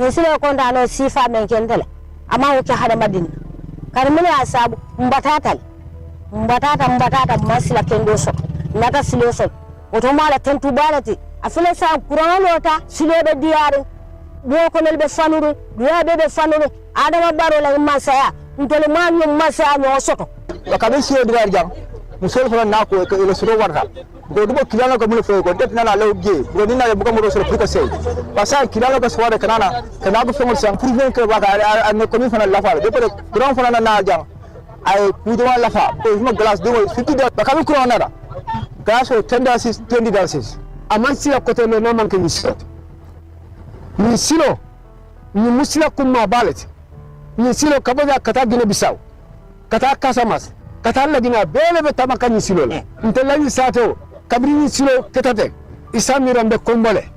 ni sile ko ndano sifa men kentele ama ko hada madin kan min asabu mbatata masila kendo so nata silo so oto mala tentu balati afile sa kuran lota silo be diare do ko mel be fanuru do be fanuru adama baro la masaya ntole manyo masaya no soto wakabe siyo diar jam musol fana nako ko ile suro warta ko dubo kilala ko mun fo ko det nana lawje ko dina be ko mo suro fika sey pasa kilala ko swade kanana kana ko fo sam pour ven ko baka an ko min fana lafa de ko kuran fana na jam ay kudo lafa ko mo glace do fiti de baka mi kuran nada gaso tendencies 20 dances aman sila ko te no man ko ni silo ni musila kuma balet ni silo kabaja kata gine bisaw kata kasamas kata la dina bele be tamaka ni silo la ntela ni sato kabri ni silo ketate isamira mbe kombole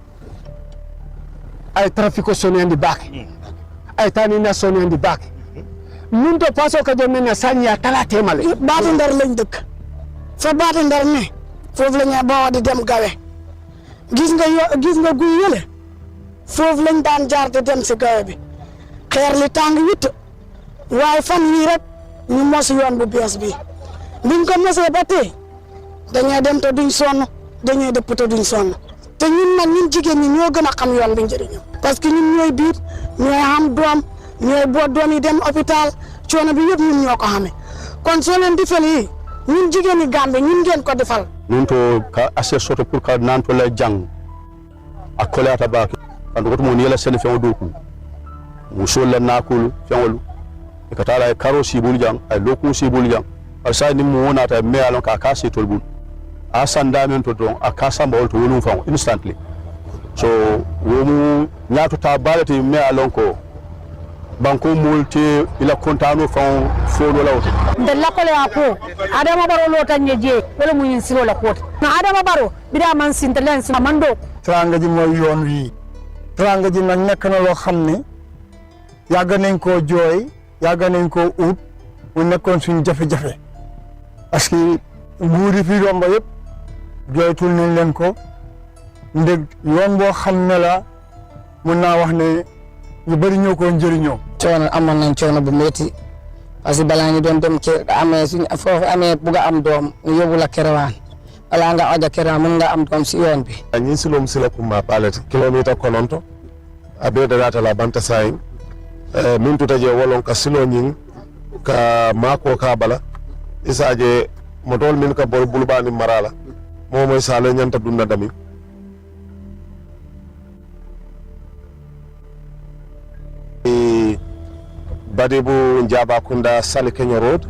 ay trafiko soni andi bak ay tani na soni andi bak mun to paso ka jom na sanya tala temale baatu ndar lañ dëkk fa baatu ndar ne fofu lañu bawa di dem gawe gis nga guy yele fofu lañ daan jaar di dem ci gawe bi xeer li tàng witt waaye fan yii rek ñu mos yoon bu bees bi biñ ko mosee ba tey dañuy dem te duñ sonn dañuy dëpp te duñ sonn te ñun nag ñun jigéen ñi ñoo gën a xam yoon bi njëriñam parce que ñun ñooy biir ñooy am doom ñooy boot doom yi dem hôpital coono bi yëpp ñun ñoo ko xamee kon soo leen defal yi ñun jigéen ñi Gambie ñun ngeen ko defal. ñun to ka assez soto pour ka naan to lay jàng ak koleata baake andu ko mo ni la sene feŋo doku musol la nakulu feŋolu e ka tala karo sibul jang ay loku sibul jang asa ni mo wonata me alon ka ka setol bul asanda men to don akasa mbol to wonu faŋo instantly so womu nyaato ta balati me alon ko banko multi ila kontano faŋo fodo lawto de la kole ako adama baro lota nyeje wala mu yin silo la kota na adama baro bida man sintelen si mando tranga ji moy yoon wi tranga ji nak nek na lo xamne yag nañ ko joy yag nañ ko ut mu nekkon suñu jafe-jafe parce que nguuri fi romba yépp joytul nañ leen ko ndeg yoon boo xam ne la mun naa wax ne ñu bari ñoo ko njëriñoo coono amoon nañ coono bu métti parce que balaa ñu doon dem ci amee suñu foofu amee bugg a am doom ñu yóbbu la kerewaan balaa nga oja kerewaan mun nga am doom si yoon bi ñi silom sila kuma palete kilomita kononto abe data la banta sai min tuta je wolon ka silo nyin ka mako ka bala isaje modol min ka bol bulbani marala mo moy sala nyanta dunna dami Badibu Njaba Kunda Kenya Road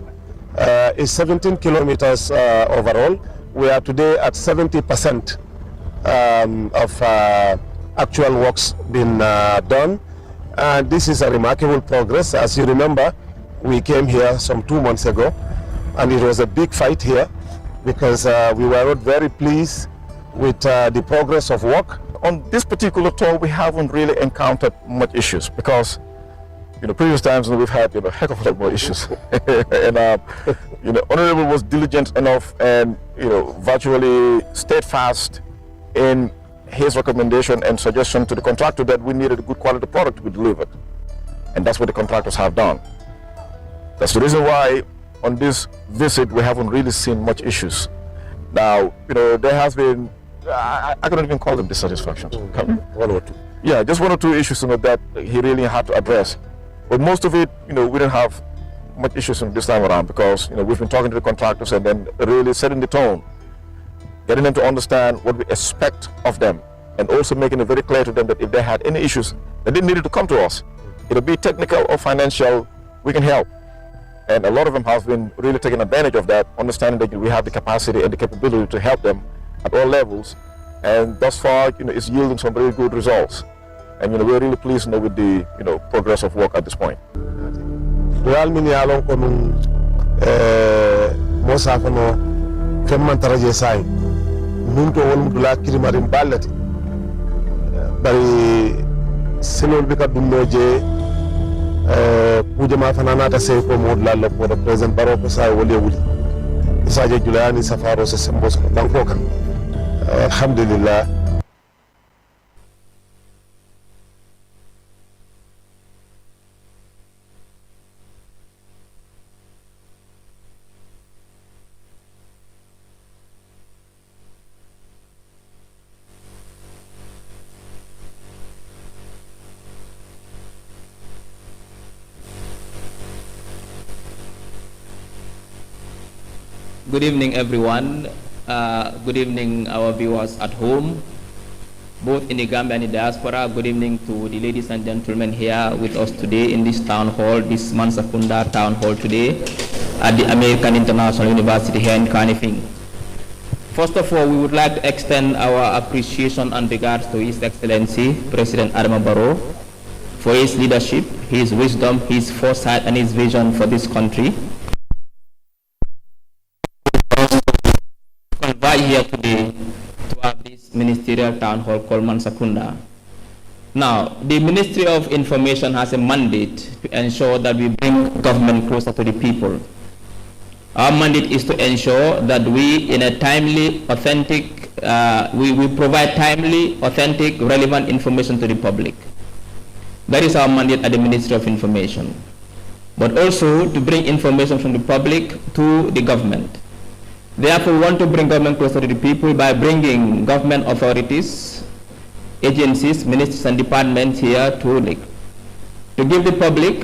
is 17 kilometers overall. We are today at 70% of actual works been done. And this is a remarkable progress. As you remember, we came here some 2 months ago, and it was a big fight here because we were not very pleased with the progress of work. On this particular tour, we haven't really encountered much issues because previous times we've had a heck of a lot more issues. And Honorable was diligent enough and virtually steadfast in his recommendation and suggestion to the contractor that we needed a good quality product to be delivered, and that's what the contractors have done. That's the reason why on this visit we haven't really seen much issues. Now there has been I couldn't even call them dissatisfactions. One or two. Yeah, just 1 or 2 issues that he really had to address. But most of it, we didn't have much issues this time around because, we've been talking to the contractors and then really setting the tone, getting them to understand what we expect of them, and also making it very clear to them that if they had any issues, they didn't need to come to us. It'll be technical or financial, we can help. And a lot of them have been really taking advantage of that, understanding that we have the capacity and the capability to help them at all levels. And thus far, it's yielding some very good results. And we're really pleased with the progress of work at this point. Real mini alon ko nung mosa ko no kemman taraje sai nun to won mudula kirimarin ballati bari sinol bi ka dumnoje kuje ma fanana ta sai ko modula lo ko president baro ko sai wole wuli isaje julani safaro se sembos ko banko kan alhamdulillah Good evening, everyone. Good evening, our viewers at home, both in the Gambia and the diaspora. Good evening to the ladies and gentlemen here with us today in this town hall, this Mansa Kunda Town Hall today at the American International University here in Kanifing. First of all, we would like to extend our appreciation and regards to His Excellency, President Adama Barrow, for his leadership, his wisdom, his foresight, and his vision for this country. Here today to have this ministerial town hall called Mansa Kunda. Now, the Ministry of Information has a mandate to ensure that we bring government closer to the people. Our mandate is to ensure that we, in a timely, authentic, we provide timely, authentic, relevant information to the public. That is our mandate at the Ministry of Information. But also to bring information from the public to the government. Therefore, we want to bring government closer to the people by bringing government authorities, agencies, ministries and departments here to give the public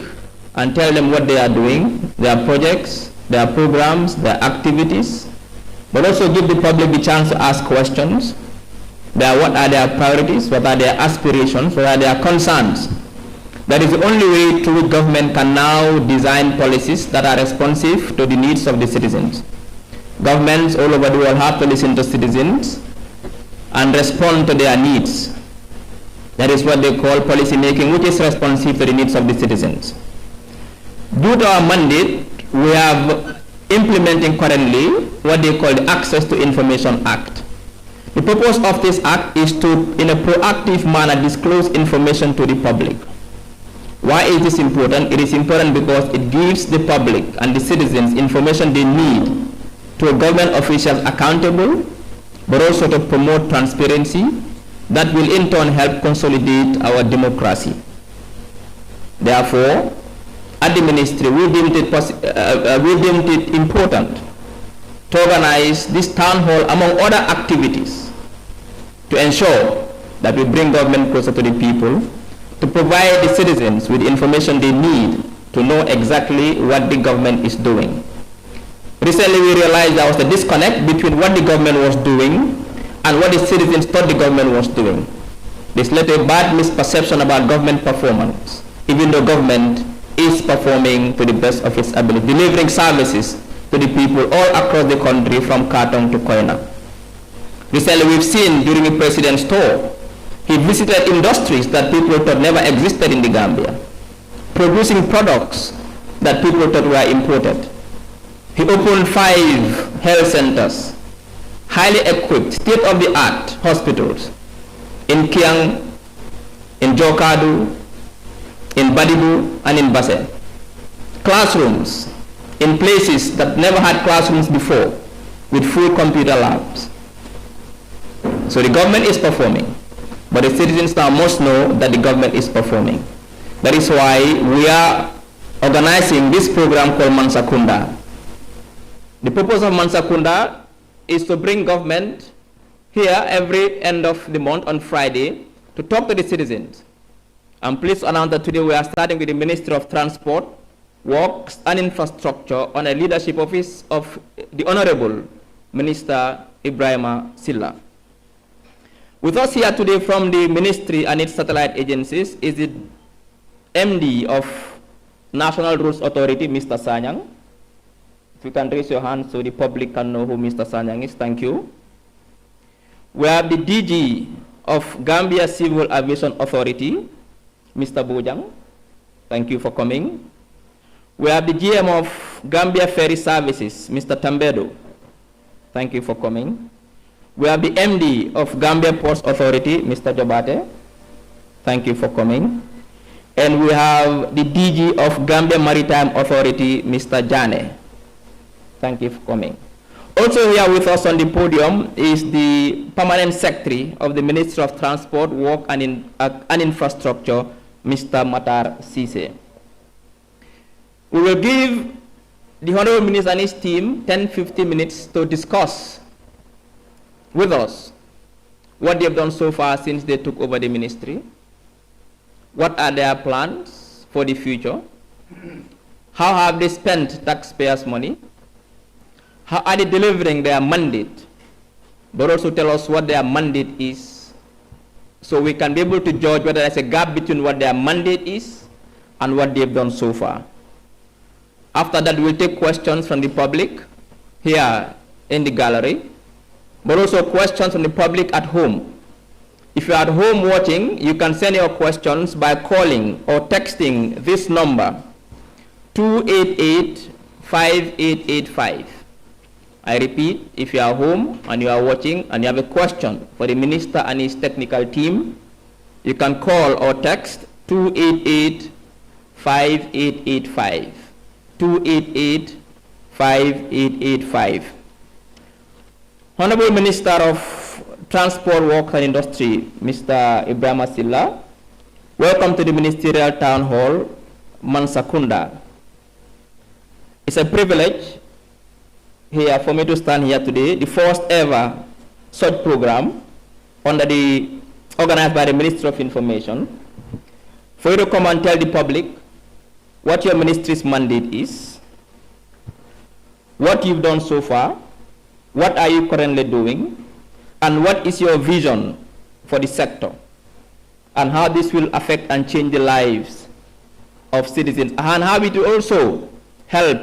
and tell them what they are doing, their projects, their programs, their activities, but also give the public the chance to ask questions. What are their priorities, what are their aspirations, what are their concerns. That is the only way through which government can now design policies that are responsive to the needs of the citizens. Governments all over the world have to listen to citizens and respond to their needs. That is what they call policy making, which is responsive to the needs of the citizens. Due to our mandate, we have implementing currently what they call the Access to Information Act. The purpose of this act is to, in a proactive manner, disclose information to the public. Why is this important? It is important because it gives the public and the citizens information they need to government officials accountable, but also to promote transparency that will in turn help consolidate our democracy. Therefore, at the ministry, we deemed it important to organize this town hall among other activities to ensure that we bring government closer to the people, to provide the citizens with information they need to know exactly what the government is doing. Recently, we realized there was a disconnect between what the government was doing and what the citizens thought the government was doing. This led to a bad misperception about government performance, even though government is performing to the best of its ability, delivering services to the people all across the country from Katong to Koina. Recently, we've seen during the president's tour, he visited industries that people thought never existed in the Gambia, producing products that people thought were imported. He opened 5 health centers, highly equipped, state-of-the-art hospitals in Kiang, in Jokadu, in Badibu, and in Basse. Classrooms in places that never had classrooms before, with full computer labs. So the government is performing, but the citizens now must know that the government is performing. That is why we are organizing this program called Mansa Kunda. The purpose of Mansa Kunda is to bring government here every end of the month on Friday to talk to the citizens. I'm pleased to announce that today we are starting with the Ministry of Transport, Works and Infrastructure on a leadership office of the Honorable Minister Ibrahima Silla. With us here today from the ministry and its satellite agencies is the MD of National Roads Authority, Mr. Sanyang. If you can raise your hand so the public can know who Mr. Sanyang is. Thank you. We have the DG of Gambia Civil Aviation Authority, Mr. Bojang. Thank you for coming. We have the GM of Gambia Ferry Services, Mr. Tambedo. Thank you for coming. We have the MD of Gambia Ports Authority, Mr. Jobate. Thank you for coming. And we have the DG of Gambia Maritime Authority, Mr. Jane. Thank you for coming. Also here with us on the podium is the Permanent Secretary of the Ministry of Transport, Work and Infrastructure, Mr. Matar Sise. We will give the Honorable Minister and his team 10-15 minutes to discuss with us what they have done so far since they took over the ministry, what are their plans for the future, how have they spent taxpayers' money, how are they delivering their mandate, but also tell us what their mandate is, so we can be able to judge whether there's a gap between what their mandate is and what they've done so far. After that, we'll take questions from the public here in the gallery, but also questions from the public at home. If you're at home watching, you can send your questions by calling or texting this number, 288-5885. I repeat, if you are home and you are watching and you have a question for the minister and his technical team, you can call or text 288-5885. 288-5885. Honorable Minister of Transport, Works and Industry, Mr. Ibrahim Asila, welcome to the Ministerial Town Hall, Mansa Kunda. It's a privilege here for me to stand here today, the first ever such program organized by the Ministry of Information, for you to come and tell the public what your ministry's mandate is, what you've done so far, what are you currently doing, and what is your vision for the sector, and how this will affect and change the lives of citizens, and how it will also help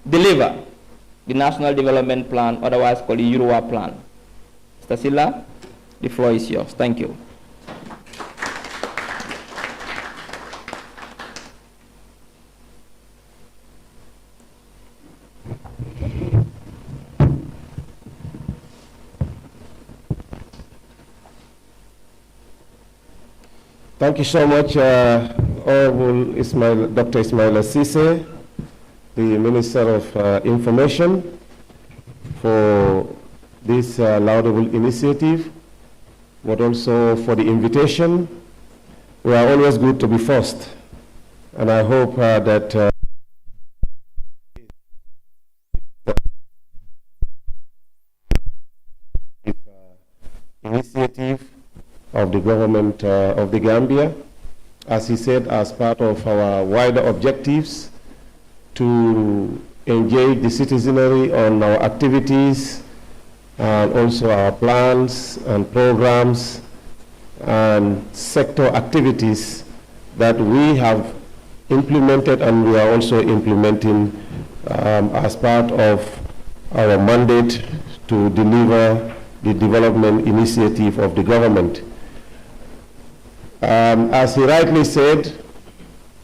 deliver the National Development Plan, otherwise called the Eurua Plan. Mr. Silla, the floor is yours. Thank you. Thank you so much, Honorable Dr. Ismail Sise, the Minister of Information, for this laudable initiative, but also for the invitation. We are always good to be first, and I hope that initiative of the government of the Gambia, as he said, as part of our wider objectives to engage the citizenry on our activities and also our plans and programs and sector activities that we have implemented and we are also implementing as part of our mandate to deliver the development initiative of the government. As he rightly said,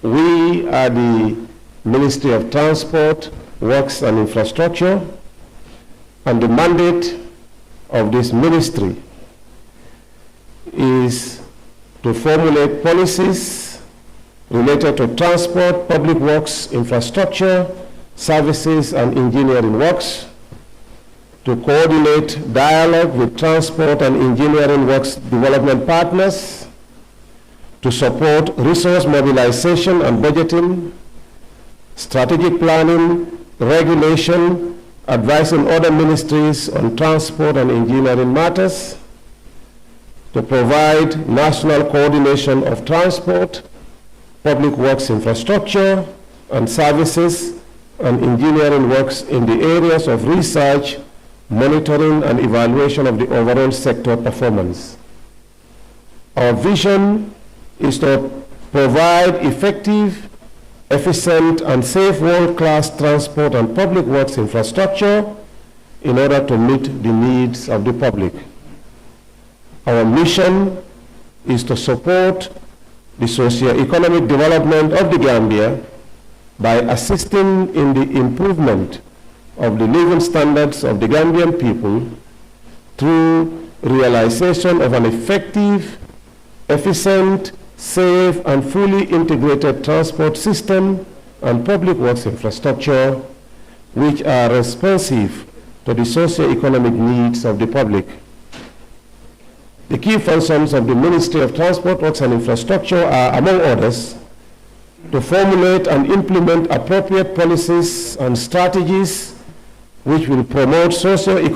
we are the Ministry of Transport, Works and Infrastructure, and the mandate of this ministry is to formulate policies related to transport, public works, infrastructure, services and engineering works, to coordinate dialogue with transport and engineering works development partners, to support resource mobilization and budgeting, strategic planning, regulation, advising other ministries on transport and engineering matters, to provide national coordination of transport, public works infrastructure, and services and engineering works in the areas of research, monitoring, and evaluation of the overall sector performance. Our vision is to provide effective, efficient, and safe world-class transport and public works infrastructure in order to meet the needs of the public. Our mission is to support the socio-economic development of the Gambia by assisting in the improvement of the living standards of the Gambian people through realization of an effective, efficient, safe, and fully integrated transport system and public works infrastructure, which are responsive to the socio-economic needs of the public. The key functions of the Ministry of Transport, Works and Infrastructure are, among others, to formulate and implement appropriate policies and strategies which will promote socio-economic